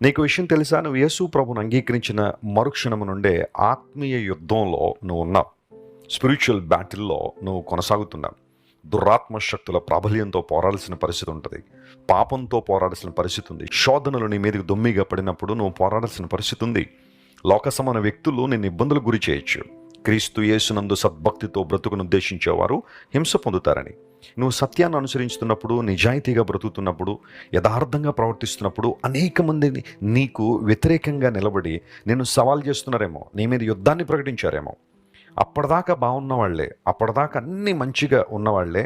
నీకు విషయం తెలుసా? నువ్వు యేసు ప్రభువును అంగీకరించిన మరుక్షణము నుండే ఆత్మీయ యుద్ధంలో నువ్వు ఉన్నావు. స్పిరిచువల్ బ్యాటిల్లో నువ్వు కొనసాగుతున్నావు. దురాత్మ శక్తుల ప్రాబల్యంతో పోరాడాల్సిన పరిస్థితి ఉంటుంది. పాపంతో పోరాడాల్సిన పరిస్థితి ఉంది. శోధనలు నీ మీదకి దొమ్మిగా పడినప్పుడు నువ్వు పోరాడాల్సిన పరిస్థితి ఉంది. లోక సమాన వ్యక్తులు నిన్ను ఇబ్బందులు గురి చేయొచ్చు. క్రీస్తు యేసునందు సద్భక్తితో బ్రతుకును ఉద్దేశించేవారు హింస పొందుతారని. నువ్వు సత్యాన్ని అనుసరిస్తున్నప్పుడు, నిజాయితీగా బ్రతుకుతున్నప్పుడు, యథార్థంగా ప్రవర్తిస్తున్నప్పుడు అనేక మందిని నీకు వ్యతిరేకంగా నిలబడి నిన్ను సవాల్ చేస్తున్నారేమో, నీ మీద యుద్ధాన్ని ప్రకటించారేమో. అప్పటిదాకా బాగున్న వాళ్ళే, అప్పటిదాకా అన్నీ మంచిగా ఉన్నవాళ్లే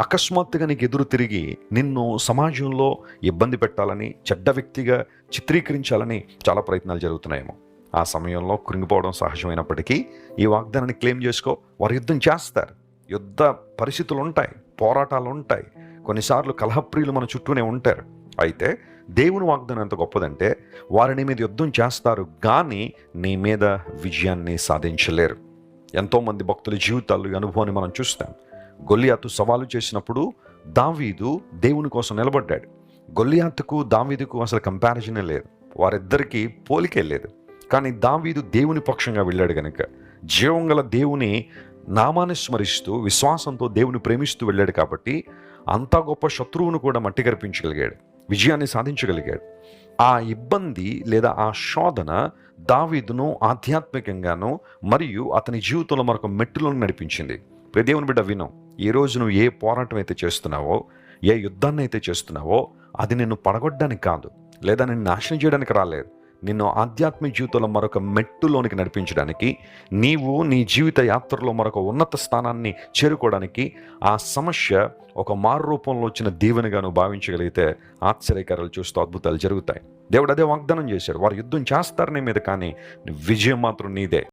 అకస్మాత్తుగా నీకు ఎదురు తిరిగి నిన్ను సమాజంలో ఇబ్బంది పెట్టాలని, చెడ్డ వ్యక్తిగా చిత్రీకరించాలని చాలా ప్రయత్నాలు జరుగుతున్నాయేమో. ఆ సమయంలో కృంగిపోవడం సహజమైనప్పటికీ ఈ వాగ్దానాన్ని క్లెయిమ్ చేసుకో. వారు యుద్ధం చేస్తారు. యుద్ధ పరిస్థితులు ఉంటాయి, పోరాటాలు ఉంటాయి, కొన్నిసార్లు కలహప్రియులు మన చుట్టూనే ఉంటారు. అయితే దేవుని వాగ్దానం ఎంత గొప్పదంటే, వారు నీ మీద యుద్ధం చేస్తారు కానీ నీ మీద విజయాన్ని సాధించలేరు. ఎంతోమంది భక్తుల జీవితాలు అనుభవాన్ని మనం చూస్తాం. గొల్లియాతు సవాలు చేసినప్పుడు దావీదు దేవుని కోసం నిలబడ్డాడు. గొల్లియాతుకు దావీదుకు అసలు కంపారిజనే లేదు, వారిద్దరికీ పోలికే లేదు. కానీ దావీదు దేవుని పక్షంగా వెళ్ళాడు కనుక, జీవం గల దేవుని నామాన్ని స్మరిస్తూ విశ్వాసంతో దేవుని ప్రేమిస్తూ వెళ్ళాడు కాబట్టి అంత గొప్ప శత్రువును కూడా మట్టి కరిపించగలిగాడు, విజయాన్ని సాధించగలిగాడు. ఆ ఇబ్బంది లేదా ఆ శోధన దావీదును ఆధ్యాత్మికంగాను మరియు అతని జీవితంలో మరొక మెట్టులను నడిపించింది. దేవుని బిడ్డ విను, ఈ రోజు నువ్వు ఏ పోరాటం అయితే చేస్తున్నావో, ఏ యుద్ధాన్ని అయితే చేస్తున్నావో, అది నిన్ను పడగొట్టడానికి కాదు, లేదా నిన్ను నాశనం చేయడానికి రాలేదు. నిన్ను ఆధ్యాత్మిక జీవితంలో మరొక మెట్టులోనికి నడిపించడానికి, నీవు నీ జీవిత యాత్రలో మరొక ఉన్నత స్థానాన్ని చేరుకోవడానికి ఆ సమస్య ఒక మారు రూపంలో వచ్చిన దీవెనగా నువ్వు భావించగలిగితే ఆశ్చర్యకారాలు చూస్తూ అద్భుతాలు జరుగుతాయి. దేవుడు అదే వాగ్దానం చేశాడు. వారు యుద్ధం చేస్తారు నీ మీద, కానీ విజయం మాత్రం నీదే.